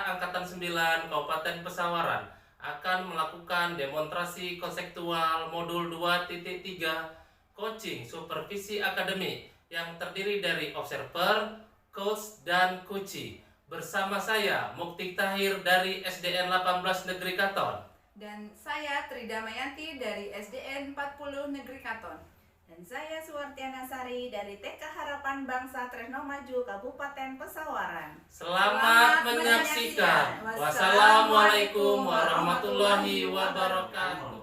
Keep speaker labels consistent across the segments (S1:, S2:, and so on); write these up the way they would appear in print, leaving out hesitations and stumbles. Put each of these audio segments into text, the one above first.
S1: Angkatan 9 Kabupaten Pesawaran akan melakukan demonstrasi konseptual modul 2.3 coaching supervisi akademik yang terdiri dari observer, coach, dan coachee. Bersama saya Mukti Tahir dari SDN 18 Negeri Katon.
S2: Dan saya Trida Mayanti dari SDN 40 Negeri Katon.
S3: Dan saya Suwartiana Sari dari TK Harapan Bangsa Tresno Maju Kabupaten Pesawaran.
S1: Selamat menyaksikan. Wassalamualaikum warahmatullahi wabarakatuh.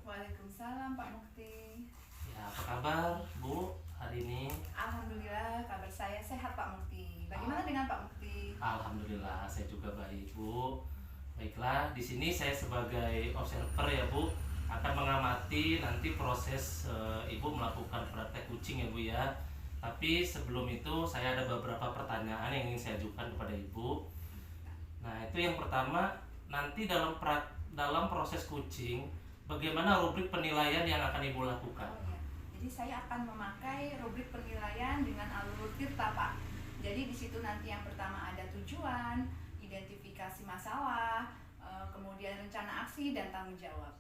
S2: Waalaikumsalam Pak Mukti.
S1: Ya, apa kabar Bu hari ini?
S2: Alhamdulillah kabar saya sehat Pak Mukti. Bagaimana dengan Pak Mukti?
S1: Alhamdulillah saya juga baik Bu. Baiklah, di sini saya sebagai observer ya Bu, akan mengamati nanti proses Ibu melakukan praktek kucing ya Bu ya. Tapi sebelum itu saya ada beberapa pertanyaan yang ingin saya ajukan kepada Ibu. Nah, itu yang pertama, nanti dalam proses kucing, bagaimana rubrik penilaian yang akan Ibu lakukan?
S2: Oh, ya. Jadi saya akan memakai rubrik penilaian dengan alur tirta Pak. Jadi di situ nanti yang pertama ada tujuan, identifikasi masalah, kemudian rencana aksi dan tanggung jawab.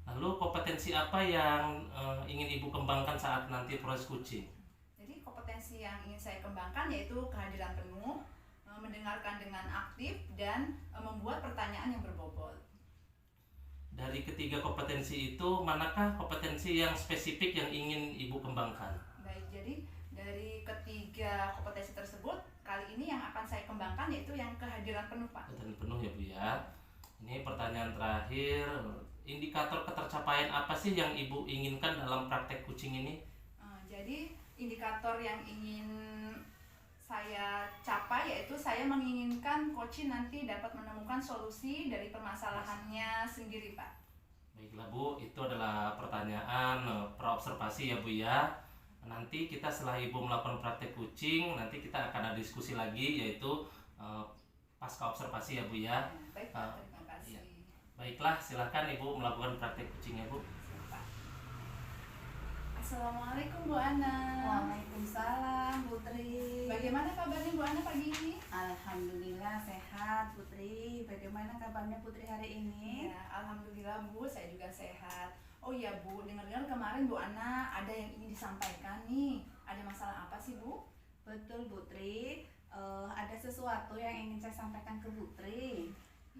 S1: Lalu kompetensi apa yang ingin Ibu kembangkan saat nanti proses coaching?
S2: Jadi kompetensi yang ingin saya kembangkan yaitu kehadiran penuh, mendengarkan dengan aktif, dan membuat pertanyaan yang berbobot.
S1: Dari ketiga kompetensi itu, manakah kompetensi yang spesifik yang ingin Ibu kembangkan?
S2: Baik, jadi dari ketiga kompetensi tersebut, kali ini yang akan saya kembangkan yaitu yang kehadiran penuh Pak.
S1: Kehadiran penuh ya Bu ya. Ini pertanyaan terakhir. Indikator ketercapaian apa sih yang Ibu inginkan dalam praktek kucing ini?
S2: Jadi indikator yang ingin saya capai yaitu saya menginginkan coaching nanti dapat menemukan solusi dari permasalahannya sendiri Pak.
S1: Baiklah Bu, itu adalah pertanyaan praobservasi ya Bu ya. Nanti kita setelah Ibu melakukan praktek kucing, nanti kita akan ada diskusi lagi yaitu pasca observasi ya Bu ya.
S2: Baik Pak, terima kasih.
S1: Ya. Baiklah, silakan Ibu melakukan praktek kucingnya Bu.
S2: Assalamualaikum Bu Ana.
S3: Waalaikumsalam Putri.
S2: Bagaimana kabarnya Bu Ana pagi ini?
S3: Alhamdulillah sehat Putri. Bagaimana kabarnya Putri hari ini?
S2: Ya, alhamdulillah Bu, saya juga sehat. Oh iya Bu, dengar-dengar kemarin Bu Ana ada yang ingin disampaikan nih. Ada masalah apa sih Bu?
S3: Betul Putri. Ada sesuatu yang ingin saya sampaikan ke Putri.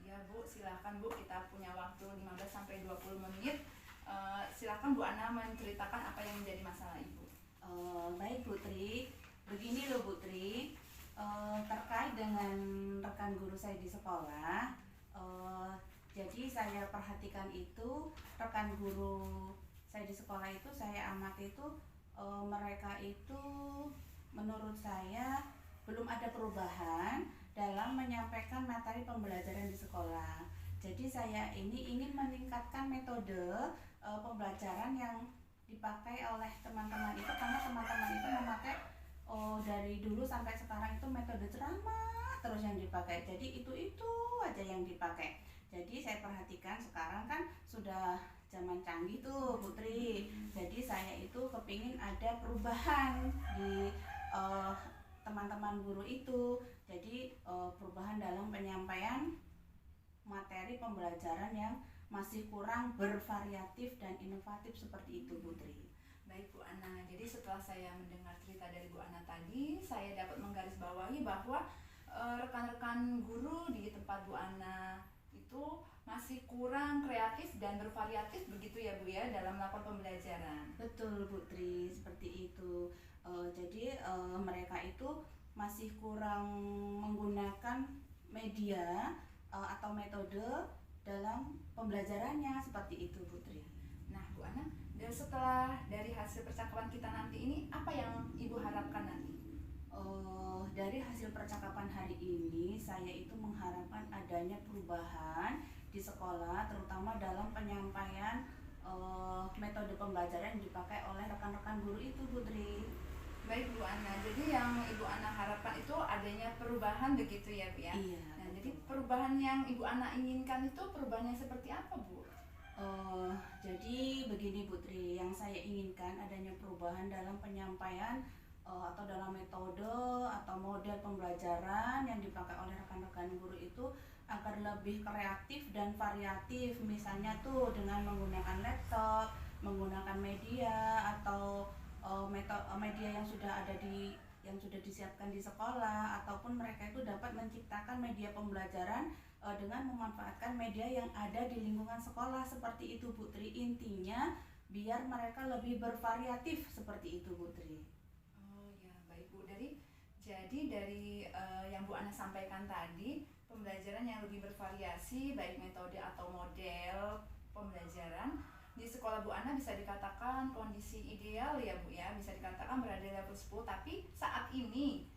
S2: Iya Bu, silakan Bu, kita punya waktu 15-20 menit. Silakan Bu Ana menceritakan apa yang menjadi masalah Ibu.
S3: Baik Putri, begini loh Putri, terkait dengan rekan guru saya di sekolah. Jadi saya perhatikan itu rekan guru saya di sekolah itu, saya amati itu mereka itu menurut saya belum ada perubahan dalam menyampaikan materi pembelajaran di sekolah. Jadi saya ini ingin meningkatkan metode pembelajaran yang dipakai oleh teman-teman itu, karena teman-teman itu memakai dari dulu sampai sekarang itu metode ceramah terus yang dipakai. Jadi itu aja yang dipakai. Jadi saya perhatikan sekarang kan sudah zaman canggih tuh Putri. Jadi saya itu kepingin ada perubahan di teman-teman guru itu. Jadi perubahan dalam penyampaian materi pembelajaran yang masih kurang bervariatif dan inovatif seperti itu Putri.
S2: Baik Bu Ana, jadi setelah saya mendengar cerita dari Bu Ana tadi, saya dapat menggarisbawahi bahwa rekan-rekan guru di tempat Bu Ana itu masih kurang kreatif dan bervariatif begitu ya Bu ya dalam melakukan pembelajaran.
S3: Betul Putri, seperti itu. Jadi mereka itu masih kurang menggunakan media atau metode dalam pembelajarannya, seperti itu Putri.
S2: Nah Bu Ana, dan setelah dari hasil percakapan kita nanti ini, apa yang Ibu harapkan nanti?
S3: Dari hasil percakapan hari ini, saya itu mengharapkan adanya perubahan di sekolah, terutama dalam penyampaian metode pembelajaran yang dipakai oleh rekan-rekan guru itu Putri.
S2: Baik Bu Ana, jadi yang Ibu Ana harapkan itu adanya perubahan begitu ya Bu ya?
S3: Iya.
S2: Nah, jadi perubahan yang Ibu Ana inginkan itu perubahannya seperti apa Bu?
S3: Jadi begini Putri, yang saya inginkan adanya perubahan dalam penyampaian atau dalam metode atau model pembelajaran yang dipakai oleh rekan-rekan guru itu agar lebih kreatif dan variatif, misalnya tuh dengan menggunakan laptop, menggunakan media atau media yang sudah disiapkan di sekolah, ataupun mereka itu dapat menciptakan media pembelajaran dengan memanfaatkan media yang ada di lingkungan sekolah, seperti itu Bu Tri. Intinya biar mereka lebih bervariatif, seperti itu Bu Tri.
S2: Oh ya, baik Bu. Jadi dari yang Bu Ana sampaikan tadi, pembelajaran yang lebih bervariasi baik metode atau model pembelajaran di sekolah Bu Ana bisa dikatakan kondisi ideal ya Bu ya, bisa dikatakan berada di level 10, tapi saat ini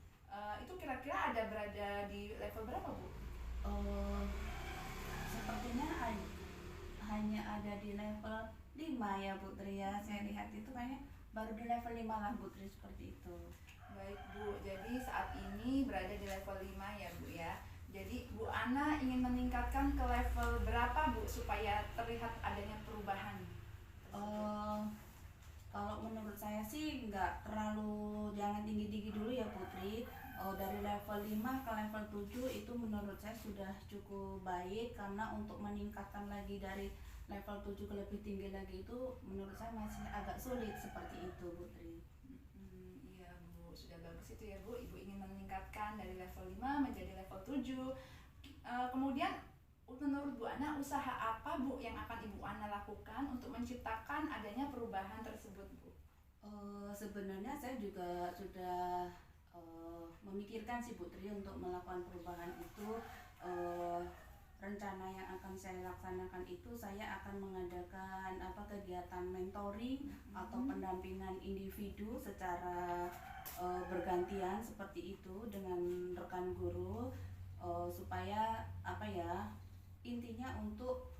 S2: itu kira-kira ada berada di level berapa Bu?
S3: Sepertinya hanya ada di level 5 ya Bu Tri ya. Saya lihat itu kayaknya baru di level 5 lah Bu Tri, seperti itu.
S2: Baik Bu, jadi saat ini berada di level 5 ya Bu ya. Jadi Bu Ana ingin meningkatkan ke level berapa Bu supaya terlihat adanya perubahan?
S3: Kalau menurut saya sih nggak terlalu, jangan tinggi-tinggi dulu ya Putri. Dari level 5 ke level 7 itu menurut saya sudah cukup baik, karena untuk meningkatkan lagi dari level 7 ke lebih tinggi lagi itu menurut saya masih agak sulit, seperti itu Putri.
S2: Iya Bu, sudah bagus itu ya Bu. Ibu ingin meningkatkan dari level 5 menjadi level 7. Kemudian menurut Bu Ana, usaha apa Bu yang akan Ibu Ana lakukan untuk menciptakan adanya perubahan tersebut Bu?
S3: Sebenarnya saya juga sudah memikirkan sih Bu Tri untuk melakukan perubahan itu. Rencana yang akan saya laksanakan itu, saya akan mengadakan kegiatan mentoring atau pendampingan individu secara bergantian, seperti itu dengan rekan guru, supaya intinya untuk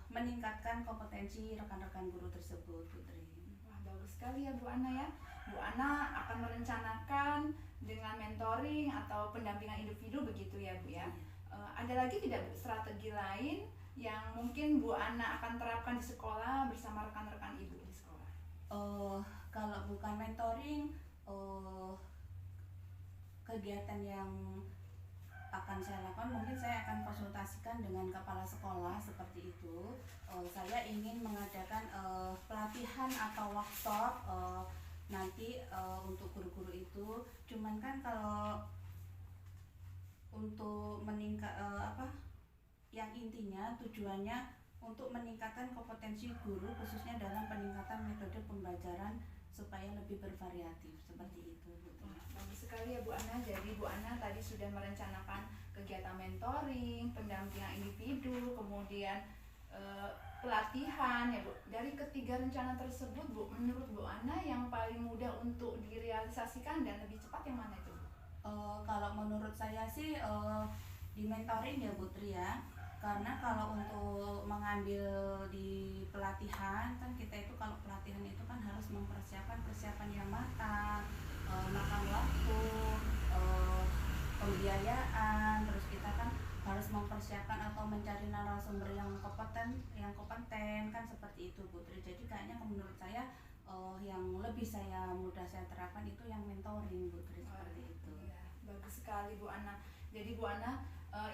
S3: meningkatkan kompetensi rekan-rekan guru tersebut Putri.
S2: Wah, bagus sekali ya Bu Ana ya. Bu Ana akan merencanakan dengan mentoring atau pendampingan individu, begitu ya Bu ya. Ada lagi tidak Bu strategi lain yang mungkin Bu Ana akan terapkan di sekolah bersama rekan-rekan Ibu di sekolah?
S3: Kalau bukan mentoring, kegiatan yang akan saya lakukan, mungkin saya akan konsultasikan dengan kepala sekolah, seperti itu. Saya ingin mengadakan pelatihan atau workshop nanti untuk guru-guru itu. Cuman kan kalau untuk yang intinya tujuannya untuk meningkatkan kompetensi guru, khususnya dalam peningkatan metode pembelajaran supaya lebih bervariatif, seperti itu Bu.
S2: Bagus sekali ya Bu Ana. Jadi Bu Ana tadi sudah merencanakan kegiatan mentoring, pendampingan individu, kemudian pelatihan ya Bu. Dari ketiga rencana tersebut Bu, menurut Bu Ana yang paling mudah untuk direalisasikan dan lebih cepat yang mana itu Bu?
S3: Kalau menurut saya sih di mentoring ya Putri ya. Karena kalau untuk mengambil di pelatihan, kan kita itu kalau pelatihan itu kan harus mempersiapkan persiapan yang matang, makan waktu, pembiayaan, terus kita kan harus mempersiapkan atau mencari narasumber yang kompeten kan, seperti itu Putri. Jadi kayaknya menurut saya yang lebih mudah saya terapkan itu yang mentoring Putri, seperti itu.
S2: Iya, bagus sekali Bu Ana. Jadi Bu Ana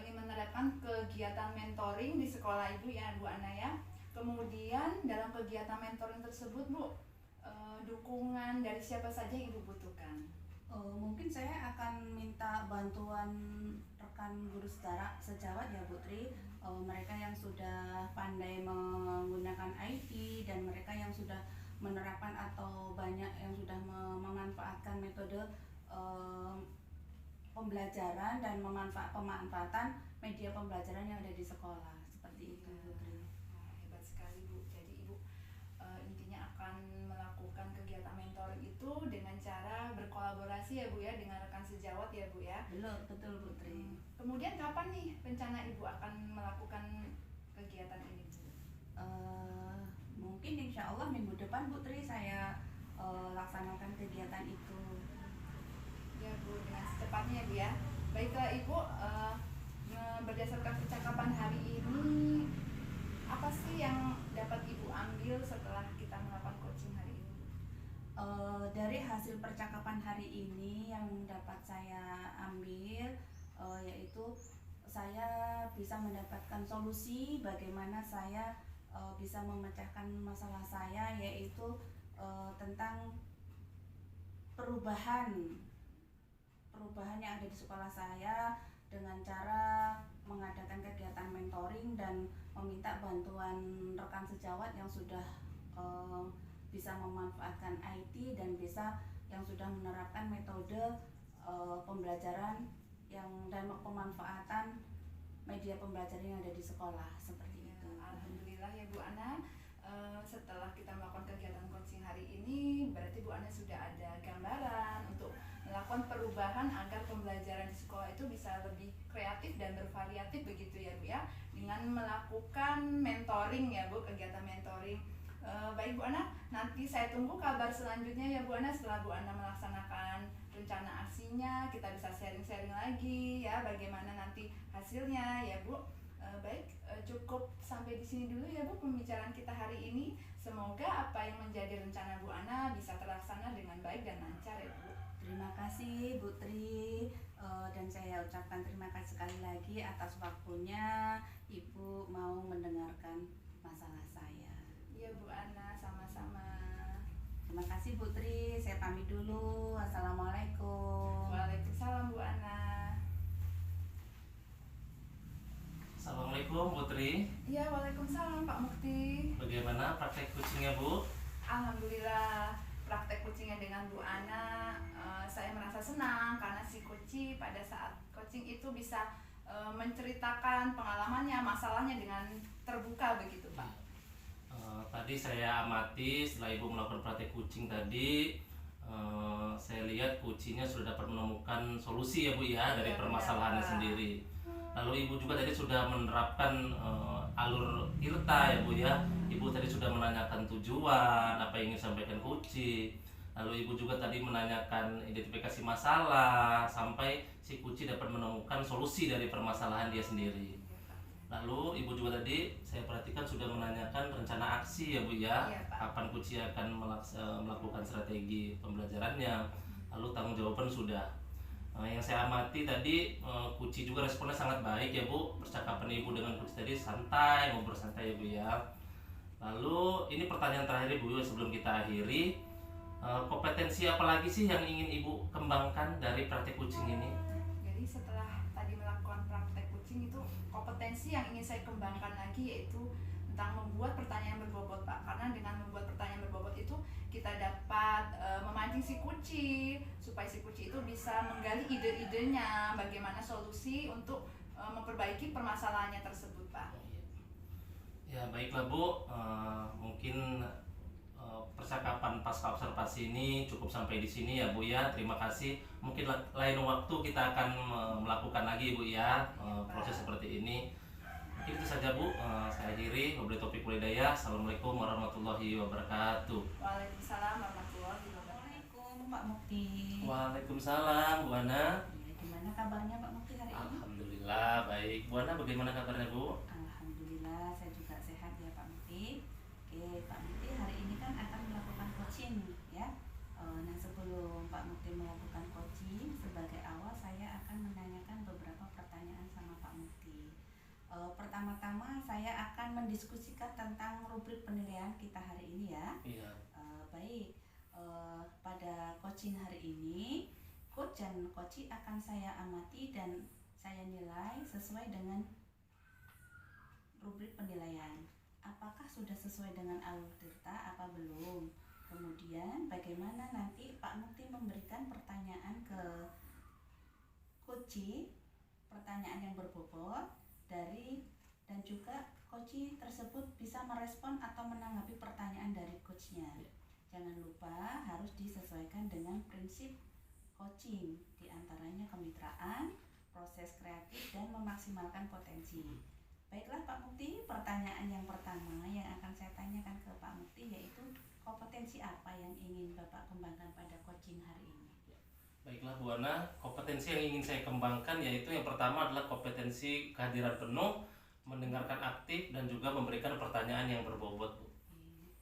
S2: ingin menerapkan kegiatan mentoring di sekolah Ibu ya Bu Ana ya. Kemudian dalam kegiatan mentoring tersebut Bu, dukungan dari siapa saja yang Ibu butuhkan?
S3: Mungkin saya akan minta bantuan rekan guru sejawat ya Putri. Mereka yang sudah pandai menggunakan IT dan mereka yang sudah menerapkan atau banyak yang sudah memanfaatkan metode pembelajaran dan pemanfaatan media pembelajaran yang ada di sekolah, seperti itu Putri.
S2: Hebat sekali Bu. Jadi Ibu intinya akan melakukan kegiatan mentoring itu dengan cara berkolaborasi ya Bu ya, dengan rekan sejawat ya Bu ya.
S3: Betul Putri.
S2: Kemudian kapan nih rencana Ibu akan melakukan kegiatan ini Bu?
S3: Mungkin insya Allah minggu depan Putri saya laksanakan kegiatan itu.
S2: Ya Bu, dengan secepatnya Bu ya. Baiklah Ibu, berdasarkan percakapan hari ini, apa sih yang dapat Ibu ambil setelah kita melakukan coaching hari ini?
S3: Dari dari hasil percakapan hari ini yang dapat saya ambil, yaitu saya bisa mendapatkan solusi bagaimana saya bisa memecahkan masalah saya, yaitu tentang perubahan yang ada di sekolah saya dengan cara mengadakan kegiatan mentoring dan meminta bantuan rekan sejawat yang sudah bisa memanfaatkan IT dan yang sudah menerapkan metode pembelajaran dan pemanfaatan media pembelajaran yang ada di sekolah seperti itu.
S2: Alhamdulillah ya Bu Ana. Setelah kita melakukan kegiatan coaching hari ini, berarti Bu Ana sudah ada gambaran untuk melakukan perubahan agar pembelajaran di sekolah itu bisa lebih kreatif dan bervariatif begitu ya Bu ya, dengan melakukan mentoring ya Bu, kegiatan mentoring. Baik Bu Ana, nanti saya tunggu kabar selanjutnya ya Bu Ana. Setelah Bu Ana melaksanakan rencana aksinya, kita bisa sharing-sharing lagi ya bagaimana nanti hasilnya ya Bu. Baik, cukup sampai di sini dulu ya Bu pembicaraan kita hari ini. Semoga apa yang menjadi rencana Bu Ana bisa terlaksana dengan baik dan lancar ya Bu.
S3: Terima kasih Bu Tri, dan saya ucapkan terima kasih sekali lagi atas waktunya Ibu mau mendengarkan masalah saya.
S2: Iya Bu Ana, sama-sama.
S3: Terima kasih Bu Tri, saya pamit dulu. Assalamualaikum.
S2: Waalaikumsalam Bu Ana.
S1: Assalamualaikum Putri.
S2: Iya, waalaikumsalam Pak Mukti.
S1: Bagaimana praktek kucingnya Bu?
S2: Alhamdulillah, praktek kucingnya dengan Bu Ana, saya merasa senang karena si kucing pada saat coaching itu bisa menceritakan pengalamannya, masalahnya dengan terbuka begitu Pak.
S1: Tadi saya amati setelah Ibu melakukan praktek kucing tadi, saya lihat kucingnya sudah dapat menemukan solusi ya Bu ya dari permasalahannya sendiri. Lalu Ibu juga tadi sudah menerapkan alur IRTA ya Bu ya. Ibu tadi sudah menanyakan tujuan, apa yang ingin disampaikan kucing. Lalu Ibu juga tadi menanyakan identifikasi masalah sampai si kucing dapat menemukan solusi dari permasalahan dia sendiri. Lalu Ibu juga tadi saya perhatikan sudah menanyakan rencana aksi ya Bu ya.
S2: Iya, Pak.
S1: Kapan kucing akan melakukan strategi pembelajarannya. Lalu tanggung jawaban sudah. Yang saya amati tadi kucing juga responnya sangat baik ya Bu. Percakapan Ibu dengan kucing tadi santai, ngobrol santai ya Bu ya. Lalu ini pertanyaan terakhir Bu sebelum kita akhiri. Kompetensi apa lagi sih yang ingin Ibu kembangkan dari praktek kucing ini?
S2: Jadi setelah tadi melakukan praktek kucing itu, kompetensi yang ingin saya kembangkan lagi yaitu tentang membuat pertanyaan berbobot Pak. Karena dengan membuat pertanyaan berbobot itu kita dapat memancing si kucing supaya si kucing itu bisa menggali ide-idenya bagaimana solusi untuk memperbaiki permasalahannya tersebut Pak.
S1: Ya baiklah Bu, mungkin percakapan pasca observasi ini cukup sampai di sini ya Bu ya. Terima kasih. Mungkin lain waktu kita akan melakukan lagi Bu ya proses seperti ini. Mungkin itu saja Bu, saya akhiri. Wabillahi taufiq wal hidayah. Assalamualaikum warahmatullahi wabarakatuh.
S2: Waalaikumsalam warahmatullahi wabarakatuh.
S3: Assalamualaikum Pak Mukti.
S1: Waalaikumsalam Bu Ana.
S3: Gimana kabarnya Pak Mukti hari ini?
S1: Alhamdulillah baik. Bu Ana bagaimana kabarnya Bu?
S3: Alhamdulillah saya juga sehat ya Pak Mukti. Oke Pak Mukti, hari ini kan akan melakukan coaching ya. Nah sebelum Pak Mukti melakukan coaching, sebagai awal saya akan menanyakan beberapa pertanyaan sama Pak Mukti. Pertama-tama saya akan mendiskusikan tentang rubrik penilaian kita hari ini ya.
S1: Iya.
S3: Baik, pada coaching hari ini coach dan coachee akan saya amati dan saya nilai sesuai dengan rubrik penilaian. Apakah sudah sesuai dengan alur IRTA apa belum? Kemudian bagaimana nanti Pak Mukti memberikan pertanyaan ke coachee, pertanyaan yang berbobot dan juga coachee tersebut bisa merespon atau menanggapi pertanyaan dari coachnya. Jangan lupa harus disesuaikan dengan prinsip coaching, diantaranya kemitraan, proses kreatif, dan memaksimalkan potensi. Baiklah Pak Mukti, pertanyaan yang pertama yang akan saya tanyakan ke Pak Mukti yaitu kompetensi apa yang ingin Bapak kembangkan pada coaching hari ini?
S1: Baiklah Bu Ana, kompetensi yang ingin saya kembangkan yaitu yang pertama adalah kompetensi kehadiran penuh, mendengarkan aktif, dan juga memberikan pertanyaan yang berbobot Bu.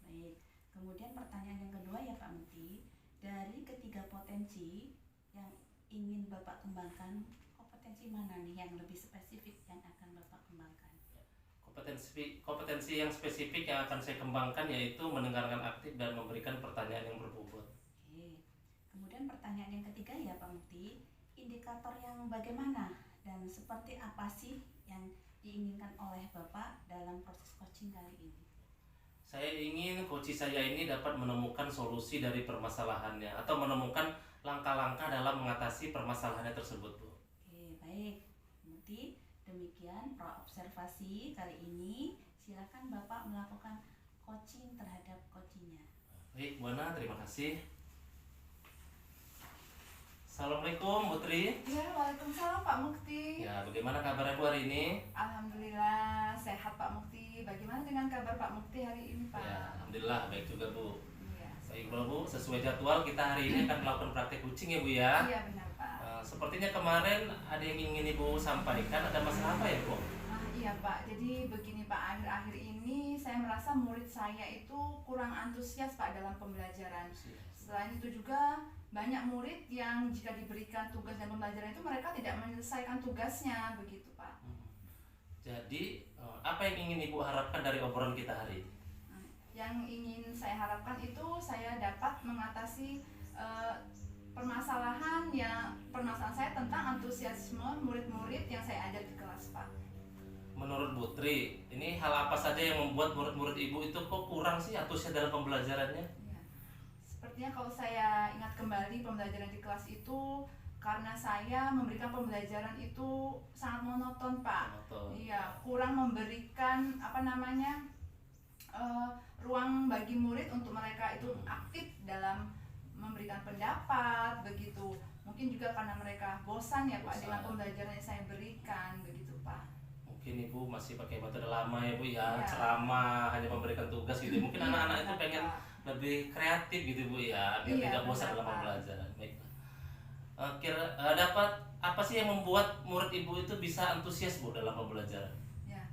S3: Baik, kemudian pertanyaan yang kedua ya Pak Mukti, dari ketiga potensi yang ingin Bapak kembangkan, kompetensi mana nih yang lebih spesifik yang akan Bapak kembangkan?
S1: Kompetensi yang spesifik yang akan saya kembangkan yaitu mendengarkan aktif dan memberikan pertanyaan yang berbobot.
S3: Oke. Kemudian pertanyaan yang ketiga ya Pak Mukti, indikator yang bagaimana dan seperti apa sih yang diinginkan oleh Bapak dalam proses coaching kali ini?
S1: Saya ingin coach saya ini dapat menemukan solusi dari permasalahannya atau menemukan langkah-langkah dalam mengatasi permasalahannya tersebut, Bu.
S3: Oke, baik. Mukti, demikian observasi kali ini. Silakan Bapak melakukan coaching terhadap coachingnya.
S1: Baik, Bu Ana, terima kasih. Assalamualaikum, Bu Tri.
S2: Ya, waalaikumsalam Pak Mukti.
S1: Ya, bagaimana kabarnya Bu hari ini?
S2: Alhamdulillah sehat Pak Mukti. Bagaimana dengan kabar Pak Mukti hari ini Pak?
S1: Ya, alhamdulillah baik juga, Bu.
S2: Iya.
S1: Baik, Bu, sesuai jadwal kita hari ini akan melakukan praktek coaching ya, Bu ya.
S2: Iya benar Pak.
S1: Sepertinya kemarin ada yang ingin Ibu sampaikan, ada masalah apa ya, Bu?
S2: Iya Pak, jadi begini Pak, akhir-akhir ini saya merasa murid saya itu kurang antusias Pak dalam pembelajaran. Selain itu juga banyak murid yang jika diberikan tugas dan pembelajaran itu mereka tidak menyelesaikan tugasnya, begitu Pak.
S1: Jadi, apa yang ingin Ibu harapkan dari obrolan kita hari ini?
S2: Yang ingin saya harapkan itu saya dapat mengatasi permasalahan saya tentang antusiasme murid-murid yang saya ajar di kelas Pak.
S1: Menurut Bu Tri, ini hal apa saja yang membuat murid-murid Ibu itu kok kurang sih antusias dalam pembelajarannya?
S2: Ya. Sepertinya kalau saya ingat kembali pembelajaran di kelas itu karena saya memberikan pembelajaran itu sangat monoton Pak.
S1: Monoton.
S2: Iya, kurang memberikan ruang bagi murid untuk mereka itu aktif dalam memberikan pendapat begitu. Mungkin juga karena mereka bosan ya Pak dengan pembelajaran yang saya berikan begitu Pak.
S1: Mungkin Ibu masih pakai metode lama ya Bu ya,
S2: Iya.
S1: ceramah, hanya memberikan tugas gitu. Mungkin
S2: Iya,
S1: anak-anak itu
S2: benar,
S1: pengen
S2: Pak.
S1: lebih kreatif gitu Bu ya, biar
S2: Iya,
S1: tidak bosan
S2: benar,
S1: dalam
S2: Pak.
S1: pembelajaran. Baik. Dapat apa sih yang membuat murid Ibu itu bisa antusias Bu dalam pembelajaran?
S2: Ya.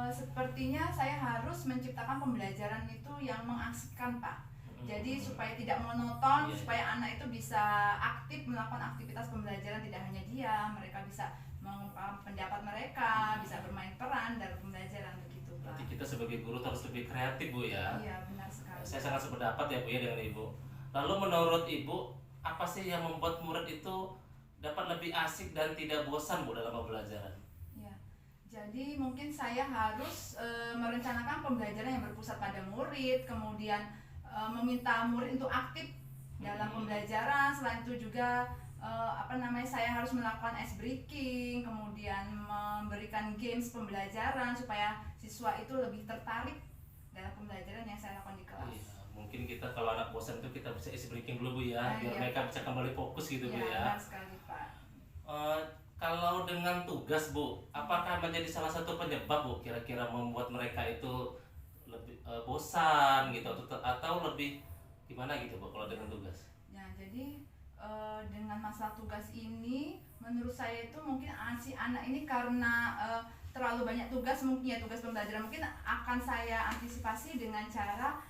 S2: Sepertinya saya harus menciptakan pembelajaran itu yang mengasyikkan Pak. Jadi supaya tidak monoton,
S1: Iya,
S2: supaya anak itu bisa aktif melakukan aktivitas pembelajaran, tidak hanya diam, mereka bisa mengungkapkan pendapat mereka, bisa bermain peran dalam pembelajaran begitu Pak.
S1: Berarti kita sebagai guru harus lebih kreatif Bu ya.
S2: Iya benar sekali.
S1: Saya sangat sependapat ya Bu ya dengan Ibu. Lalu menurut Ibu, apa sih yang membuat murid itu dapat lebih asik dan tidak bosan Bu dalam pembelajaran?
S2: Ya. Jadi mungkin saya harus merencanakan pembelajaran yang berpusat pada murid, kemudian meminta murid untuk aktif dalam pembelajaran. Selain itu juga saya harus melakukan ice breaking, kemudian memberikan games pembelajaran supaya siswa itu lebih tertarik dalam pembelajaran yang saya lakukan di kelas.
S1: Iya, mungkin kita kalau anak bosan itu kita bisa isi breaking dulu Bu ya, biar
S2: Iya.
S1: mereka bisa kembali fokus gitu Bu
S2: Iya,
S1: ya.
S2: benar sekali Pak.
S1: Kalau dengan tugas Bu, apakah menjadi salah satu penyebab Bu kira-kira membuat mereka itu lebih bosan gitu atau lebih gimana gitu Bu kalau dengan tugas?
S2: Ya, jadi dengan masalah tugas ini, menurut saya itu mungkin si anak ini karena terlalu banyak tugas, mungkin ya tugas pembelajaran mungkin akan saya antisipasi dengan cara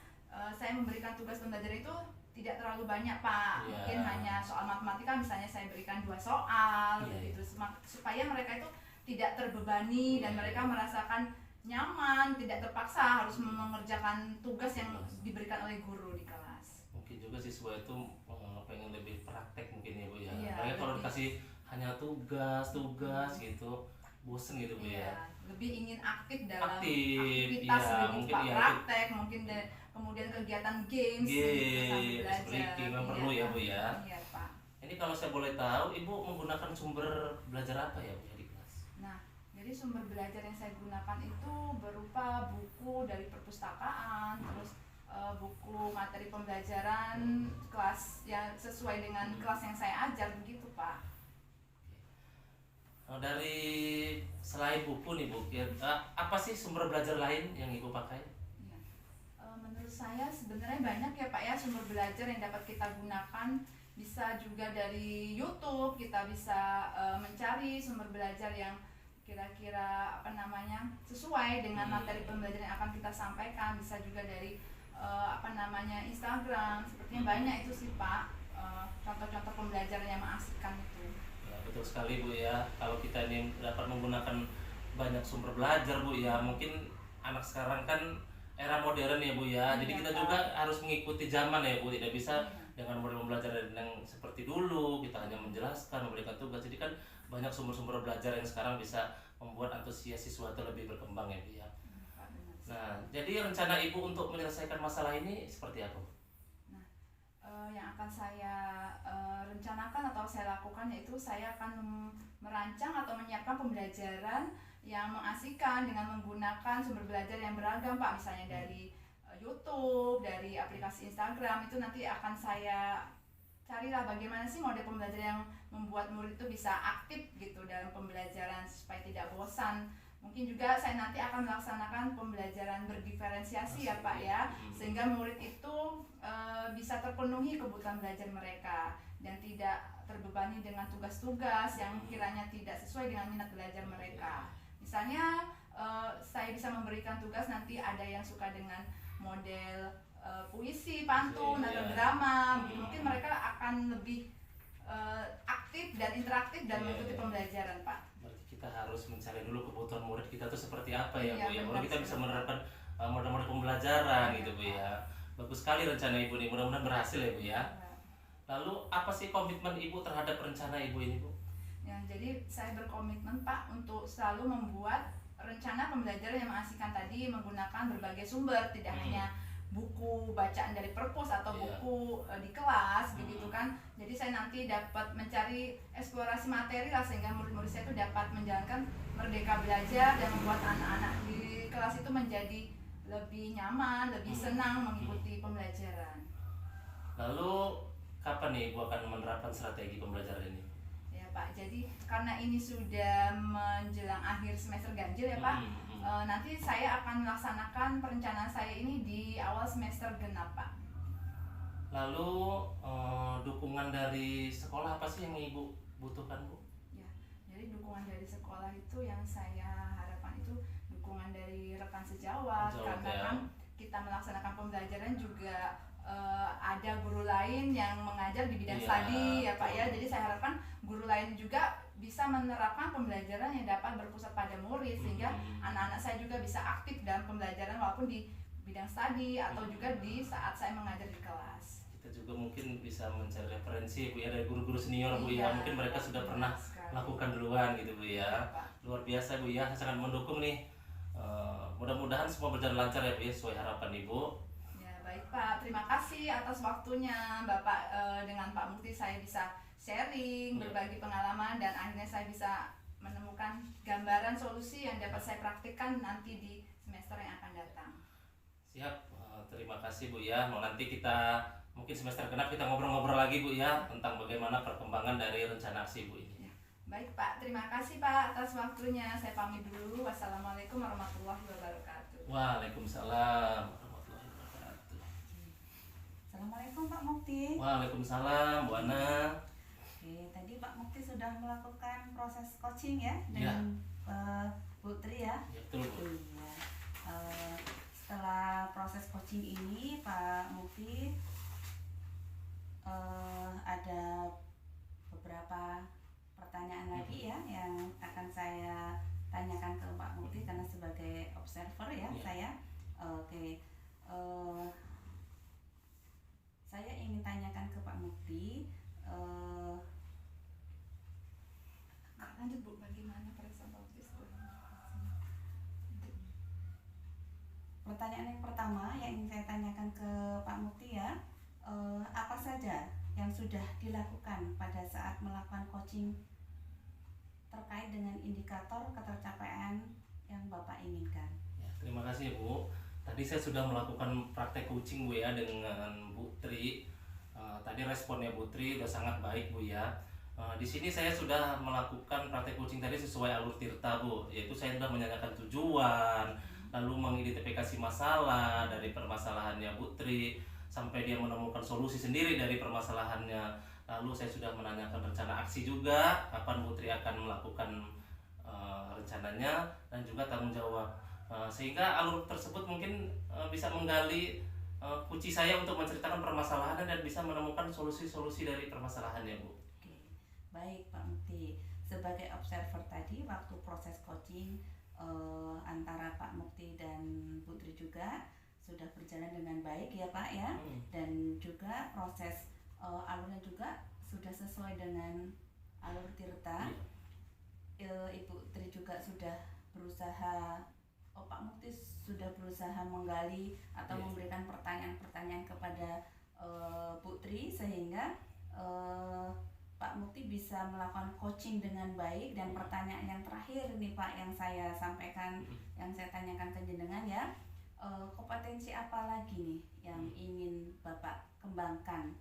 S2: saya memberikan tugas pembelajaran itu tidak terlalu banyak Pak.
S1: Iya.
S2: Mungkin hanya soal matematika misalnya saya berikan 2 soal
S1: Iya.
S2: begitu, supaya mereka itu tidak terbebani dan
S1: Iya.
S2: mereka merasakan nyaman, tidak terpaksa harus mengerjakan tugas yang diberikan oleh guru di kelas.
S1: Mungkin juga siswa itu pengen lebih praktek mungkin ya Bu ya.
S2: Iya,
S1: Makanya kalau
S2: lebih.
S1: dikasih hanya tugas gitu, bosen gitu Bu ya.
S2: Iya, lebih ingin aktif dalam
S1: Aktif,
S2: aktivitas
S1: iya,
S2: begitu
S1: mungkin
S2: Pak,
S1: iya,
S2: praktek, mungkin kemudian kegiatan games gitu, sambil
S1: Games,
S2: belajar.
S1: breaking memang perlu ya Bu ya.
S2: Iya Pak.
S1: Ini kalau saya boleh tahu, Ibu menggunakan sumber belajar apa ya Bu ya di kelas?
S2: Nah, jadi sumber belajar yang saya gunakan itu berupa buku dari perpustakaan, terus buku materi pembelajaran kelas yang sesuai dengan kelas yang saya ajar begitu Pak.
S1: Dari selain buku nih Bu, apa sih sumber belajar lain yang Ibu pakai?
S2: Ya. Menurut saya sebenarnya banyak ya Pak ya sumber belajar yang dapat kita gunakan. Bisa juga dari YouTube, kita bisa mencari sumber belajar yang kira-kira sesuai dengan materi pembelajaran yang akan kita sampaikan. Bisa juga dari Instagram, sepertinya banyak itu sih Pak, contoh-contoh pembelajaran yang mengasihkan itu.
S1: Ya, betul sekali Bu ya. Kalau kita ini dapat menggunakan banyak sumber belajar Bu ya, mungkin anak sekarang kan era modern ya Bu ya. Jadi
S2: Iya,
S1: kita
S2: Pak.
S1: juga harus mengikuti zaman ya Bu. Tidak bisa
S2: Iya.
S1: dengan model pembelajaran yang seperti dulu kita hanya menjelaskan, memberikan tugas. Jadi kan banyak sumber-sumber belajar yang sekarang bisa membuat antusias siswa itu lebih berkembang ya Bu ya.
S2: Pak, benar.
S1: Nah, jadi rencana Ibu untuk menyelesaikan masalah ini seperti apa?
S2: Yang akan saya rencanakan atau saya lakukan yaitu saya akan merancang atau menyiapkan pembelajaran yang mengasihkan dengan menggunakan sumber belajar yang beragam Pak, misalnya dari YouTube, dari aplikasi Instagram. Itu nanti akan saya carilah bagaimana sih model pembelajaran yang membuat murid itu bisa aktif gitu dalam pembelajaran supaya tidak bosan. Mungkin juga saya nanti akan melaksanakan pembelajaran berdiferensiasi ya Pak ya, sehingga murid itu bisa terpenuhi kebutuhan belajar mereka dan tidak terbebani dengan tugas-tugas yang kiranya tidak sesuai dengan minat belajar mereka. Misalnya saya bisa memberikan tugas, nanti ada yang suka dengan model puisi, pantun, atau drama, mungkin mereka akan lebih aktif dan interaktif dan mengikuti pembelajaran Pak.
S1: Berarti kita harus mencari dulu kebutuhan murid kita tuh seperti apa ya
S2: Iya,
S1: Bu ya.
S2: benar
S1: Baru kita bisa
S2: sekali.
S1: menerapkan model-model pembelajaran
S2: Iya,
S1: gitu Bu
S2: Pak.
S1: ya. Bagus sekali rencana Ibu nih, mudah-mudahan berhasil ya Bu ya. Lalu apa sih komitmen Ibu terhadap rencana Ibu ini Bu?
S2: Ya, jadi saya berkomitmen Pak untuk selalu membuat rencana pembelajaran yang mengasihkan tadi menggunakan berbagai sumber, tidak hanya buku bacaan dari perpus atau buku di kelas begitu kan. Jadi saya nanti dapat mencari eksplorasi materi lah, sehingga murid-murid saya itu dapat menjalankan merdeka belajar dan membuat anak-anak di kelas itu menjadi lebih nyaman, lebih senang mengikuti pembelajaran.
S1: Lalu kapan nih Ibu akan menerapkan strategi pembelajaran ini?
S2: Ya Pak, jadi karena ini sudah menjelang akhir semester ganjil ya Pak, nanti saya akan melaksanakan perencanaan saya ini di awal semester genap Pak.
S1: Lalu dukungan dari sekolah apa sih yang Ibu butuhkan Bu?
S2: Ya, jadi dukungan dari sekolah itu yang saya harapkan itu dukungan dari rekan sejawat, karena kan kita melaksanakan pembelajaran juga ada guru lain yang mengajar di bidang studi ya Pak ya. Jadi saya harapkan guru lain juga bisa menerapkan pembelajaran yang dapat berpusat pada murid, sehingga anak-anak saya juga bisa aktif dalam pembelajaran walaupun di bidang studi atau juga di saat saya mengajar di kelas.
S1: Kita juga mungkin bisa mencari referensi Bu ya dari guru-guru senior Bu ya. Mungkin mereka sudah pernah melakukan duluan gitu Bu ya. Luar biasa Bu ya, saya sangat mendukung nih. Mudah-mudahan semua berjalan lancar ya Bu ya, sesuai harapan Ibu.
S2: Baik Pak, terima kasih atas waktunya Bapak. Dengan Pak Mukti saya bisa sharing, berbagi pengalaman, dan akhirnya saya bisa menemukan gambaran solusi yang dapat saya praktikkan nanti di semester yang akan datang.
S1: Siap, terima kasih Bu ya. Nanti kita mungkin semester genap kita ngobrol-ngobrol lagi Bu ya tentang bagaimana perkembangan dari rencana aksi Bu ini.
S2: Baik Pak, terima kasih Pak atas waktunya. Saya pamit dulu. Wassalamualaikum warahmatullahi wabarakatuh.
S1: Waalaikumsalam.
S3: Assalamualaikum Pak Mukti.
S1: Waalaikumsalam Bu Ana.
S3: Oke, tadi Pak Mukti sudah melakukan proses coaching ya dengan Bu Tri ya.
S1: Ya betul Bu.
S3: Iya. Setelah proses coaching ini Pak Mukti ada beberapa pertanyaan lagi ya yang akan saya tanyakan ke Pak Mukti karena sebagai observer ya saya. Oke. Saya ingin tanyakan ke Pak Mukti,
S2: lanjut Bu, bagaimana periksa baptis?
S3: Pertanyaan yang pertama yang ingin saya tanyakan ke Pak Mukti ya, apa saja yang sudah dilakukan pada saat melakukan coaching terkait dengan indikator ketercapaian yang Bapak inginkan?
S1: Ya, terima kasih Bu. Tadi saya sudah melakukan praktek coaching Bu ya dengan Bu Tri. Tadi responnya Bu Tri sudah sangat baik Bu ya. Di sini saya sudah melakukan praktek coaching tadi sesuai alur Tirta Bu, yaitu saya sudah menanyakan tujuan, lalu mengidentifikasi masalah dari permasalahannya Bu Tri sampai dia menemukan solusi sendiri dari permasalahannya. Lalu saya sudah menanyakan rencana aksi juga, kapan Bu Tri akan melakukan rencananya dan juga tanggung jawab. Sehingga alur tersebut mungkin bisa menggali kunci saya untuk menceritakan permasalahannya dan bisa menemukan solusi-solusi dari permasalahannya, Bu.
S3: Oke, baik Pak Mukti. Sebagai observer tadi waktu proses coaching antara Pak Mukti dan Putri juga sudah berjalan dengan baik ya Pak ya, dan juga proses alurnya juga sudah sesuai dengan alur Tirta. Ibu Tri juga sudah berusaha, Pak Mukti sudah berusaha menggali atau memberikan pertanyaan-pertanyaan kepada Putri sehingga Pak Mukti bisa melakukan coaching dengan baik. Dan pertanyaan yang terakhir nih Pak yang saya sampaikan, yang saya tanyakan ke jenengan ya, kompetensi apa lagi nih yang ingin Bapak kembangkan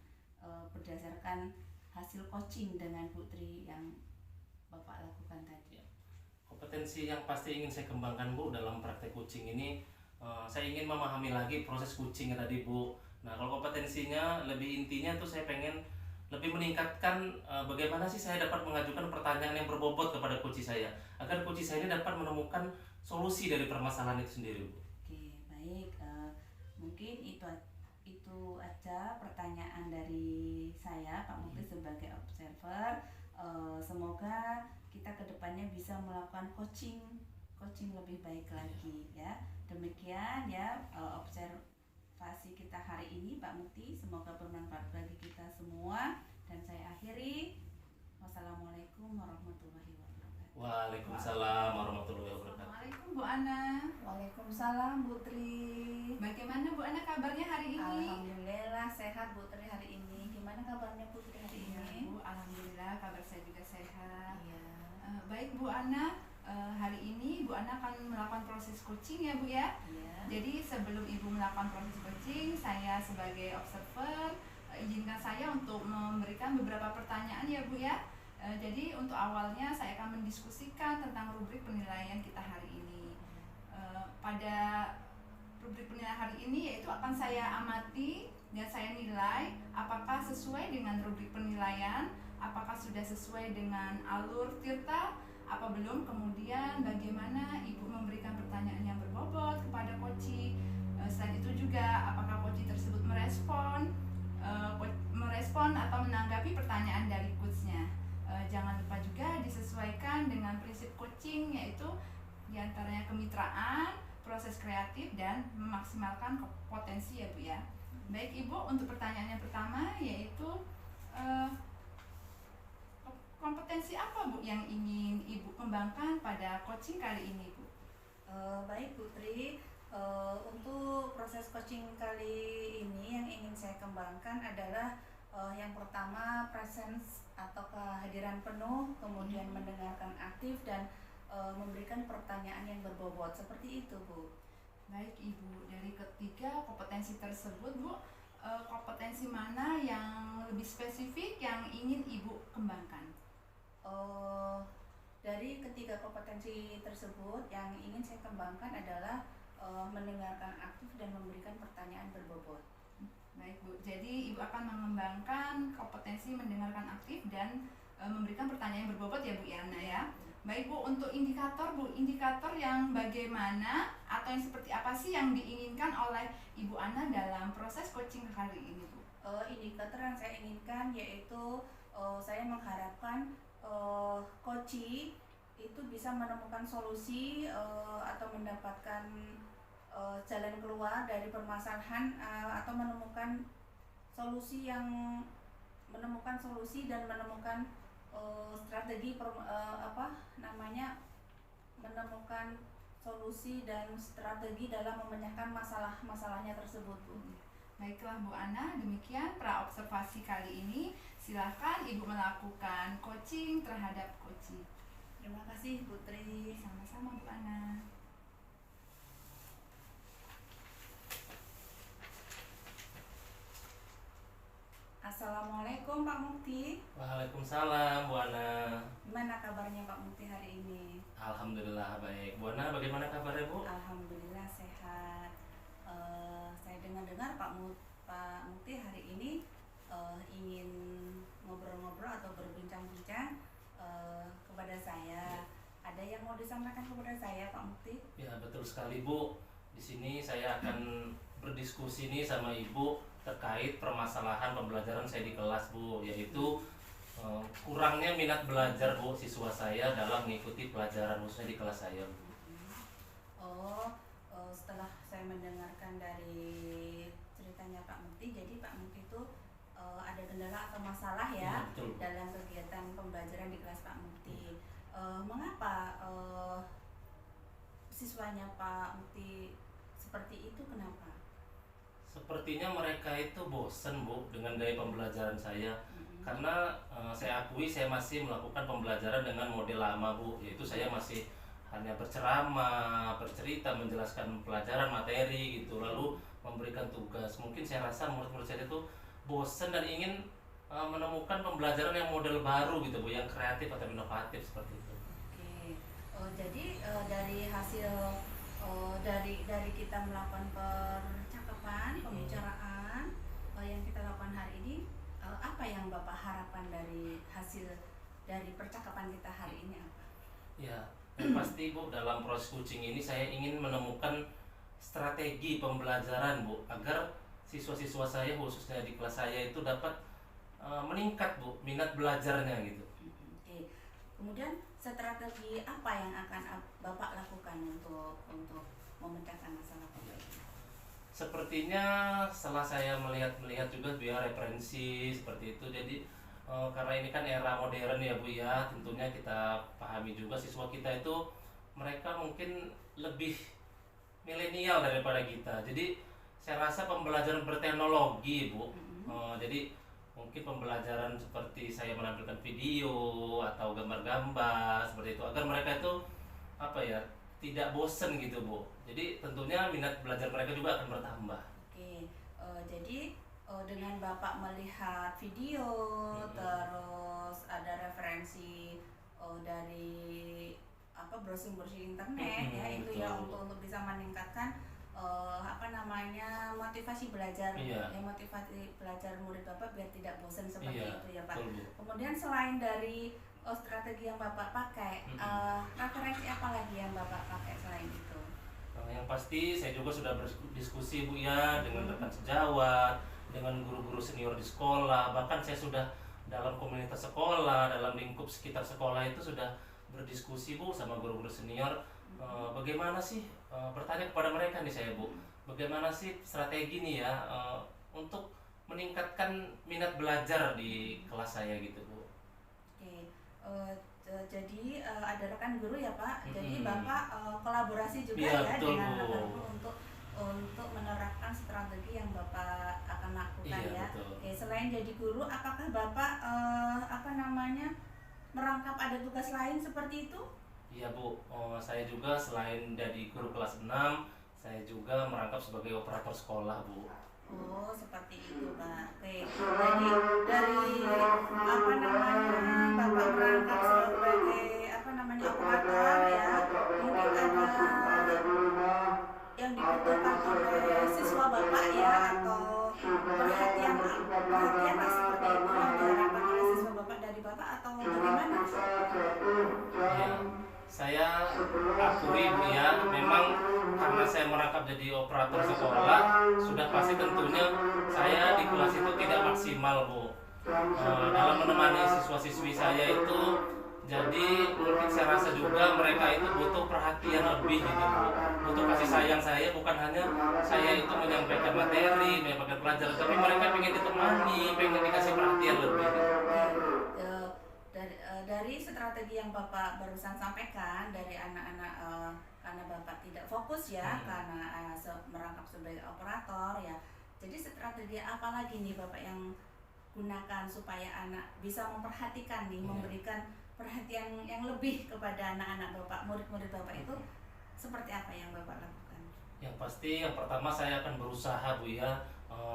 S3: berdasarkan hasil coaching dengan Putri yang Bapak lakukan tadi?
S1: Kompetensi yang pasti ingin saya kembangkan, Bu, dalam praktek coaching ini, saya ingin memahami lagi proses coaching tadi, Bu. Nah, kalau kompetensinya lebih intinya tuh saya pengen lebih meningkatkan bagaimana sih saya dapat mengajukan pertanyaan yang berbobot kepada coach saya agar coach saya ini dapat menemukan solusi dari permasalahan itu sendiri, Bu.
S3: Oke, baik. Mungkin itu aja pertanyaan dari saya Pak Mukti sebagai observer. Semoga kita kedepannya bisa melakukan coaching lebih baik lagi ya. Demikian ya observasi kita hari ini Pak Mukti, semoga bermanfaat bagi kita semua, dan saya akhiri. Wassalamualaikum warahmatullahi wabarakatuh.
S1: Waalaikumsalam warahmatullahi wabarakatuh.
S2: Assalamualaikum Bu Ana.
S3: Waalaikumsalam Putri.
S2: Bagaimana Bu Ana kabarnya hari ini?
S3: Alhamdulillah sehat Putri hari ini. Gimana kabarnya Putri hari
S2: Iya,
S3: ini?
S2: Bu, alhamdulillah kabar saya juga sehat.
S3: Iya.
S2: Baik Bu Ana, hari ini Bu Ana akan melakukan proses coaching ya Bu ya.
S3: Iya.
S2: Jadi sebelum Ibu melakukan proses coaching, saya sebagai observer izinkan saya untuk memberikan beberapa pertanyaan ya Bu ya. Jadi untuk awalnya saya akan mendiskusikan tentang rubrik penilaian kita hari ini. Pada rubrik penilaian hari ini yaitu akan saya amati dan saya nilai apakah sesuai dengan rubrik penilaian, apakah sudah sesuai dengan alur Tirta, apa belum, kemudian bagaimana Ibu memberikan pertanyaan yang berbobot kepada coach. Selain itu juga apakah coach tersebut merespon atau menanggapi pertanyaan dari coachnya. Jangan lupa juga disesuaikan dengan prinsip coaching, yaitu diantaranya kemitraan, proses kreatif, dan memaksimalkan potensi ya Bu ya. Baik Ibu, untuk pertanyaan yang pertama yaitu kompetensi apa Bu yang ingin Ibu kembangkan pada coaching kali ini Bu?
S3: Baik Putri, untuk proses coaching kali ini yang ingin saya kembangkan adalah yang pertama presence atau kehadiran penuh, kemudian mendengarkan aktif, dan memberikan pertanyaan yang berbobot, seperti itu Bu.
S2: Baik Ibu, dari ketiga kompetensi tersebut Bu, kompetensi mana yang lebih spesifik yang ingin Ibu kembangkan?
S3: Dari ketiga kompetensi tersebut yang ingin saya kembangkan adalah mendengarkan aktif dan memberikan pertanyaan berbobot.
S2: Baik Bu, jadi Ibu akan mengembangkan kompetensi mendengarkan aktif dan memberikan pertanyaan yang berbobot ya Bu Yana ya. Baik Bu, untuk indikator Bu, indikator yang bagaimana atau yang seperti apa sih yang diinginkan oleh Ibu Ana dalam proses coaching kali ini Bu?
S3: Indikator yang saya inginkan yaitu saya mengharapkan coach itu bisa menemukan solusi atau mendapatkan jalan keluar dari permasalahan atau menemukan solusi dan menemukan strategi menemukan solusi dan strategi dalam memecahkan masalahnya tersebut Bu.
S2: Baiklah Bu Ana, demikian praobservasi kali ini. Silakan Ibu melakukan coaching terhadap coach.
S3: Terima kasih Putri.
S2: Sama-sama Bu Ana.
S3: Assalamualaikum Pak Mukti.
S1: Waalaikumsalam Bu Ana.
S3: Gimana kabarnya Pak Mukti hari ini?
S1: Alhamdulillah baik. Bu Ana, bagaimana kabarnya Bu?
S3: Alhamdulillah sehat. Saya dengar Pak Mukti hari ini ingin ngobrol-ngobrol atau berbincang-bincang kepada saya. Ada yang mau disampaikan kepada saya Pak Mukti?
S1: Ya betul sekali Bu. Di sini saya akan berdiskusi nih sama Ibu terkait permasalahan pembelajaran saya di kelas Bu, yaitu kurangnya minat belajar Bu siswa saya dalam mengikuti pelajaran khususnya di kelas saya Bu.
S3: Oh, setelah saya mendengarkan dari ceritanya Pak Mukti, jadi Pak Mukti itu ada kendala atau masalah ya
S1: Iya, betul, Bu.
S3: dalam kegiatan pembelajaran di kelas Pak Mukti. Mengapa siswanya Pak Mukti seperti itu, kenapa?
S1: Sepertinya mereka itu bosen Bu dengan gaya pembelajaran saya. Karena saya akui saya masih melakukan pembelajaran dengan model lama Bu, yaitu saya masih hanya berceramah, bercerita, menjelaskan pelajaran materi gitu, lalu memberikan tugas. Mungkin saya rasa murid-murid saya itu bosen dan ingin menemukan pembelajaran yang model baru gitu Bu, yang kreatif atau inovatif seperti itu.
S3: Oke, jadi dari hasil dari kita melakukan percakapan, pembicaraan yang kita lakukan hari ini, apa yang Bapak harapkan dari hasil dari percakapan kita hari ini apa?
S1: Ya, yang pasti Bu, dalam proses coaching ini saya ingin menemukan strategi pembelajaran Bu, agar siswa-siswa saya khususnya di kelas saya itu dapat meningkat Bu minat belajarnya gitu.
S3: Oke. Kemudian strategi apa yang akan Bapak lakukan untuk memecahkan masalah Bapak ini?
S1: Sepertinya setelah saya melihat juga Bu ya referensi seperti itu, jadi karena ini kan era modern ya Bu ya, tentunya kita pahami juga siswa kita itu mereka mungkin lebih milenial daripada kita. Jadi saya rasa pembelajaran berteknologi Bu, jadi mungkin pembelajaran seperti saya menampilkan video atau gambar-gambar seperti itu, agar mereka itu apa ya, tidak bosen gitu Bu. Jadi tentunya minat belajar mereka juga akan bertambah.
S3: Oke, jadi dengan Bapak melihat video, terus ada referensi dari browsing internet ya, itu
S1: betul.
S3: ya untuk bisa meningkatkan motivasi belajar,
S1: Iya.
S3: ya motivasi belajar murid Bapak biar tidak bosan seperti
S1: Iya,
S3: itu ya Pak.
S1: betul, Bu.
S3: Kemudian selain dari strategi yang Bapak pakai, referensi apa lagi yang Bapak pakai selain itu?
S1: Yang pasti saya juga sudah berdiskusi Bu ya dengan rekan sejawat, dengan guru-guru senior di sekolah, bahkan saya sudah dalam komunitas sekolah, dalam lingkup sekitar sekolah itu sudah berdiskusi Bu sama guru-guru senior. Bagaimana sih, bertanya kepada mereka nih saya Bu, bagaimana sih strategi nih ya untuk meningkatkan minat belajar di kelas saya gitu Bu.
S3: Oke, jadi ada rekan guru ya Pak. Jadi Bapak kolaborasi juga
S1: Iya,
S3: ya
S1: betul,
S3: dengan
S1: Bu.
S3: rekan guru untuk menerapkan strategi yang Bapak akan lakukan
S1: Iya,
S3: ya.
S1: betul.
S3: Oke, selain jadi guru, apakah Bapak merangkap ada tugas lain seperti itu?
S1: Iya Bu, saya juga selain dari guru kelas 6, saya juga merangkap sebagai operator sekolah Bu.
S3: Oh, seperti itu Pak. Oke, jadi dari Bapak merangkap sebagai operator ya, mungkin ada yang dibutuhkan oleh siswa Bapak ya, atau perhatian lah seperti itu yang diharapkan oleh siswa Bapak dari Bapak, atau bagaimana?
S1: Ya, saya akui Bu ya, memang karena saya merangkap jadi operator sekolah, sudah pasti tentunya saya di kelas itu tidak maksimal Bu. Dalam menemani siswa-siswi saya itu, jadi mungkin saya rasa juga mereka itu butuh perhatian lebih gitu Bu. Butuh kasih sayang saya, bukan hanya saya itu menyampaikan materi, menyampaikan pelajaran, tapi mereka pengen ditemani, pengen dikasih perhatian lebih gitu.
S3: Dari strategi yang Bapak barusan sampaikan dari anak-anak, karena Bapak tidak fokus ya, karena merangkap sebagai operator ya. Jadi strategi apa lagi nih Bapak yang gunakan supaya anak bisa memperhatikan nih, memberikan perhatian yang lebih kepada anak-anak Bapak, murid-murid Bapak itu seperti apa yang Bapak lakukan?
S1: Yang pasti yang pertama saya akan berusaha Bu ya,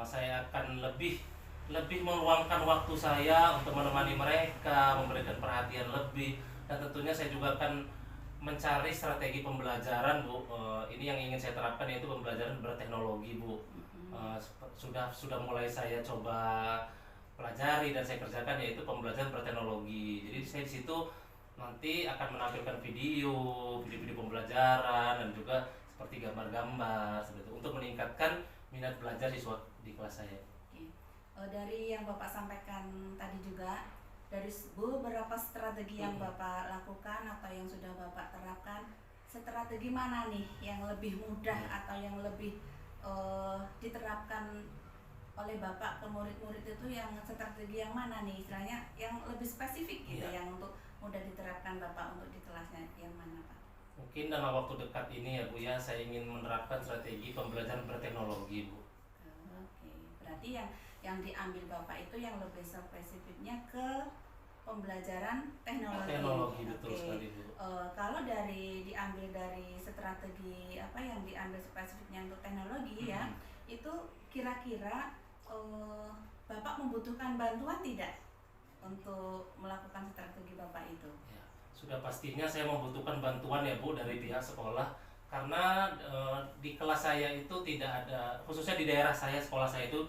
S1: saya akan lebih meluangkan waktu saya untuk menemani mereka, memberikan perhatian lebih, dan tentunya saya juga akan mencari strategi pembelajaran Bu. Ini yang ingin saya terapkan, yaitu pembelajaran berteknologi Bu. Sudah mulai saya coba pelajari dan saya kerjakan, yaitu pembelajaran berteknologi. Jadi saya di situ nanti akan menampilkan video pembelajaran dan juga seperti gambar-gambar seperti itu, untuk meningkatkan minat minat belajar siswa di kelas saya.
S3: Oke. Dari yang Bapak sampaikan tadi juga, dari beberapa strategi yang Bapak lakukan atau yang sudah Bapak terapkan, strategi mana nih yang lebih mudah atau yang lebih diterapkan oleh Bapak ke murid-murid itu, yang strategi yang mana nih istilahnya yang lebih spesifik gitu, yang untuk mudah diterapkan Bapak untuk di kelasnya, yang mana Pak?
S1: Mungkin dalam waktu dekat ini ya Bu ya, saya ingin menerapkan strategi pembelajaran berteknologi Bu.
S3: Oke, berarti yang diambil Bapak itu yang lebih spesifiknya ke pembelajaran teknologi.
S1: Teknologi, betul sekali Bu.
S3: Kalau diambil dari strategi apa yang diambil spesifiknya untuk teknologi ya, itu kira-kira Bapak membutuhkan bantuan tidak untuk melakukan strategi Bapak itu?
S1: Ya, sudah pastinya saya membutuhkan bantuan ya Bu dari pihak sekolah, karena di kelas saya itu tidak ada, khususnya di daerah saya, sekolah saya itu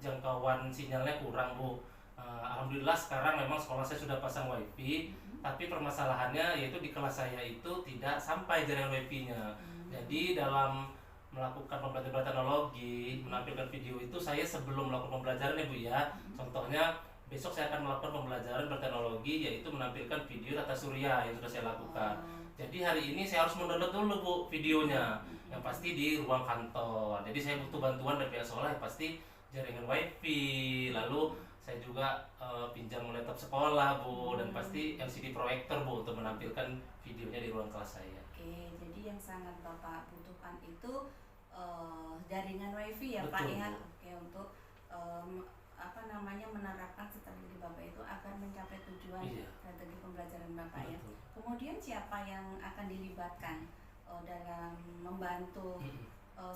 S1: jangkauan sinyalnya kurang Bu. Alhamdulillah sekarang memang sekolah saya sudah pasang wifi, tapi permasalahannya yaitu di kelas saya itu tidak sampai jaringan wifi-nya. Jadi dalam melakukan pembelajaran teknologi, menampilkan video itu, saya sebelum melakukan pembelajaran ya Bu ya, contohnya besok saya akan melakukan pembelajaran berteknologi, yaitu menampilkan video tata surya yang sudah saya lakukan. Jadi hari ini saya harus mendownload dulu Bu videonya, yang pasti di ruang kantor. Jadi saya butuh bantuan dari pihak sekolah, yang pasti jaringan wifi, lalu saya juga pinjam laptop sekolah Bu, dan pasti LCD proyektor Bu untuk menampilkan videonya di ruang kelas saya.
S3: Oke, jadi yang sangat Bapak butuhkan itu jaringan wifi ya Pak
S1: Betul,
S3: ya.
S1: Bu.
S3: Oke, untuk menerapkan strategi Bapak itu agar mencapai tujuan strategi pembelajaran Bapak ya.
S1: Betul.
S3: Kemudian siapa yang akan dilibatkan dalam membantu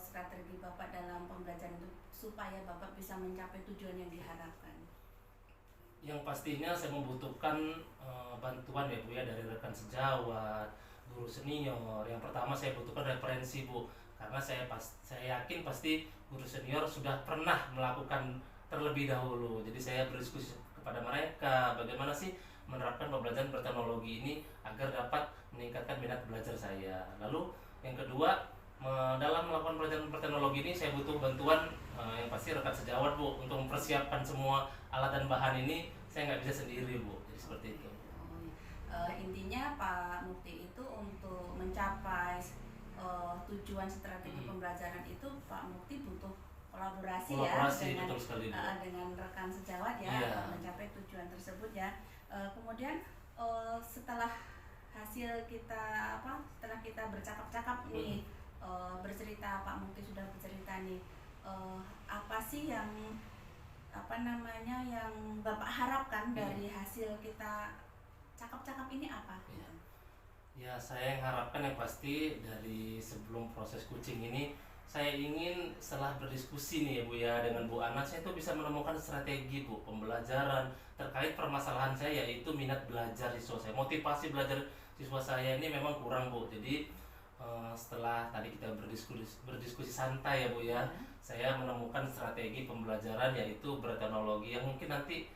S3: strategi Bapak dalam pembelajaran itu supaya Bapak bisa mencapai tujuan yang diharapkan?
S1: Yang pastinya saya membutuhkan bantuan ya Bu ya, dari rekan sejawat, guru senior. Yang pertama saya butuhkan referensi Bu, karena saya yakin pasti guru senior sudah pernah melakukan terlebih dahulu. Jadi saya berdiskusi kepada mereka bagaimana sih menerapkan pembelajaran berteknologi ini agar dapat meningkatkan minat belajar saya. Lalu yang kedua, dalam melakukan pembelajaran berteknologi ini saya butuh bantuan yang pasti rekan sejawat Bu, untuk mempersiapkan semua alat dan bahan ini. Saya nggak bisa sendiri Bu, jadi seperti itu.
S3: Intinya Pak Mukti itu untuk mencapai tujuan strategi pembelajaran itu Pak Mukti butuh kolaborasi ya dengan
S1: betul sekali,
S3: dengan rekan sejawat ya, mencapai tujuan tersebut ya. Kemudian setelah kita bercakap-cakap nih, bercerita, Pak Mukti sudah bercerita nih, apa sih yang yang Bapak harapkan dari hasil kita cakap-cakap ini apa?
S1: Ya, saya yang harapkan yang pasti dari sebelum proses coaching ini, saya ingin setelah berdiskusi nih ya Bu ya dengan Bu Ana, saya tuh bisa menemukan strategi Bu pembelajaran terkait permasalahan saya, yaitu minat belajar siswa saya. Motivasi belajar siswa saya ini memang kurang Bu. Jadi setelah tadi kita berdiskusi santai ya Bu ya, saya menemukan strategi pembelajaran yaitu berteknologi yang mungkin nanti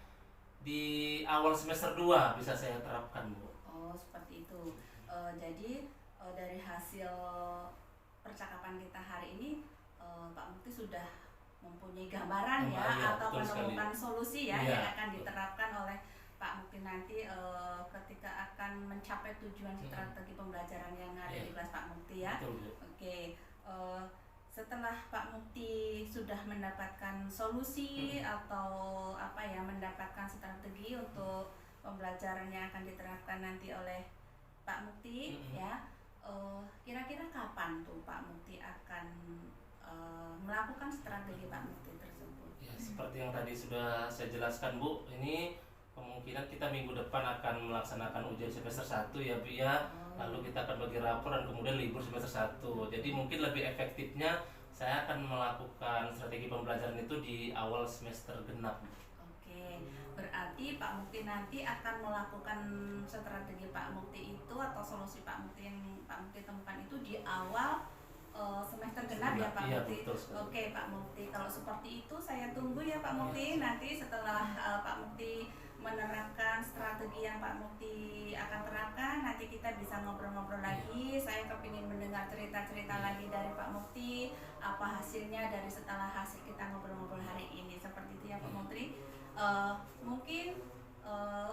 S1: di awal semester 2 bisa saya terapkan Bu.
S3: Oh, seperti itu. Jadi dari hasil percakapan kita hari ini, Pak Mukti sudah mempunyai gambaran atau menemukan solusi yang akan diterapkan oleh Pak Mukti nanti ketika akan mencapai tujuan strategi pembelajaran yang ada di kelas Pak Mukti ya. Oke, setelah Pak Mukti sudah mendapatkan solusi atau mendapatkan strategi untuk pembelajaran yang akan diterapkan nanti oleh Pak Mukti ya, kira-kira kapan tuh Pak Mukti akan melakukan strategi Pak Mukti tersebut?
S1: Ya, seperti yang tadi sudah saya jelaskan Bu, ini kemungkinan kita minggu depan akan melaksanakan ujian semester 1 ya Bu ya. Lalu kita akan bagi rapor dan kemudian libur semester 1. Jadi mungkin lebih efektifnya saya akan melakukan strategi pembelajaran itu di awal semester genap.
S3: Oke, berarti Pak Mukti nanti akan melakukan strategi Pak Mukti itu atau solusi Pak Mukti yang Pak Mukti temukan itu di awal semester genap ya Pak Mukti. Oke Pak Mukti, kalau seperti itu saya tunggu ya Pak Mukti. Nanti setelah Pak Mukti menerapkan strategi yang Pak Mukti akan terapkan. Nanti kita bisa ngobrol-ngobrol lagi. Saya kepingin mendengar cerita-cerita lagi dari Pak Mukti, apa hasilnya dari setelah hasil kita ngobrol-ngobrol hari ini. Seperti itu ya Pak Mukti. Mungkin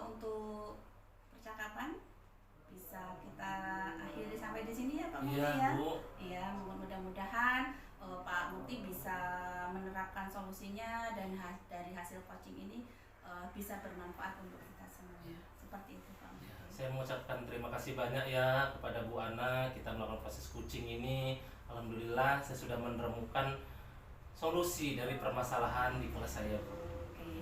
S3: untuk percakapan bisa kita akhiri sampai di sini ya Pak Mukti
S1: Iya,
S3: ya.
S1: Bu.
S3: Iya, mudah-mudahan Pak Mukti bisa menerapkan solusinya dan dari hasil coaching ini bisa bermanfaat untuk kita semua.
S1: Iya.
S3: Seperti itu Pak Mukti.
S1: Ya, saya mengucapkan terima kasih banyak ya kepada Bu Ana. Kita melakukan proses coaching ini. Alhamdulillah saya sudah menemukan solusi dari permasalahan di kelas saya, Bu.
S3: Oke.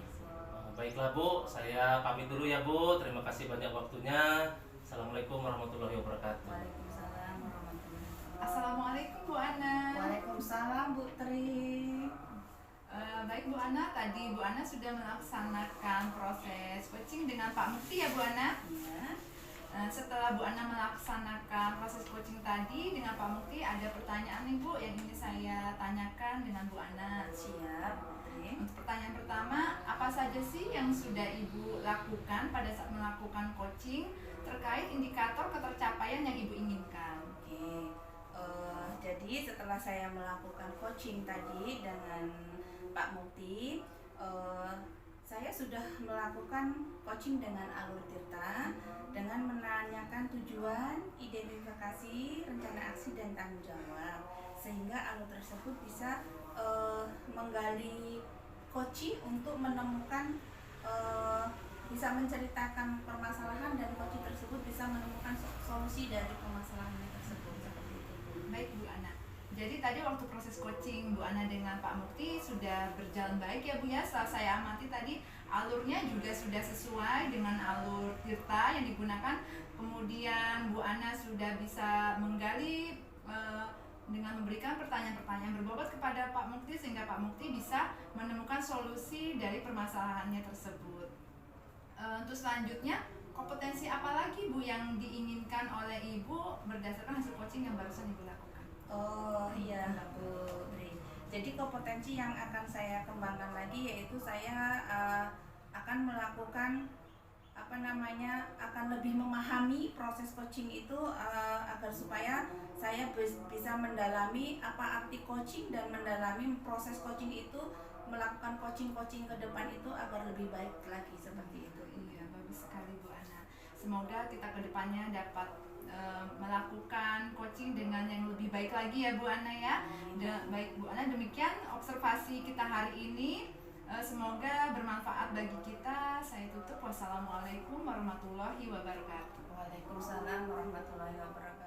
S1: Baiklah Bu, saya pamit dulu ya Bu. Terima kasih banyak waktunya. Assalamualaikum warahmatullahi wabarakatuh.
S3: Waalaikumsalam warahmatullahi wabarakatuh.
S2: Assalamualaikum Bu Ana.
S3: Waalaikumsalam Bu Tri.
S2: Baik Bu Ana, tadi Bu Ana sudah melaksanakan proses coaching dengan Pak Mukti ya Bu Ana.
S3: Iya.
S2: Setelah Bu Ana melaksanakan proses coaching tadi dengan Pak Mukti, ada pertanyaan nih Bu yang ingin saya tanyakan dengan Bu Ana.
S3: Siap Bu Tri.
S2: Untuk pertanyaan pertama, apa saja sih yang sudah Ibu lakukan pada saat melakukan coaching terkait indikator ketercapaian yang Ibu inginkan?
S3: Oke. Jadi setelah saya melakukan coaching tadi dengan Pak Mukti, saya sudah melakukan coaching dengan Alur Tirta dengan menanyakan tujuan, identifikasi, rencana aksi dan tanggung jawab, sehingga Alur tersebut bisa menggali coaching untuk menemukan bisa menceritakan permasalahan dan coaching tersebut bisa menemukan solusi dari permasalahan tersebut. Seperti itu.
S2: Baik Bu Ana. Jadi tadi waktu proses coaching Bu Ana dengan Pak Mukti sudah berjalan baik ya Bu ya. Setelah saya amati tadi alurnya juga sudah sesuai dengan alur Tirta yang digunakan. Kemudian Bu Ana sudah bisa menggali dengan memberikan pertanyaan-pertanyaan berbobot kepada Pak Mukti sehingga Pak Mukti bisa menemukan solusi dari permasalahannya tersebut. Untuk selanjutnya, kompetensi apa lagi Bu yang diinginkan oleh Ibu berdasarkan hasil coaching yang barusan Ibu lakukan?
S3: Oh iya Bu Tri. Jadi kompetensi yang akan saya kembangkan lagi yaitu saya akan melakukan akan lebih memahami proses coaching itu agar supaya saya bisa mendalami apa arti coaching dan mendalami proses coaching itu, melakukan coaching ke depan itu agar lebih baik lagi seperti itu.
S2: Iya, bagus sekali Bu Ana. Semoga kita kedepannya dapat melakukan coaching dengan yang lebih baik lagi ya Bu Ana ya. Baik Bu Ana, demikian observasi kita hari ini. Semoga bermanfaat bagi kita. Saya tutup. Wassalamualaikum warahmatullahi wabarakatuh.
S3: Waalaikumsalam warahmatullahi wabarakatuh.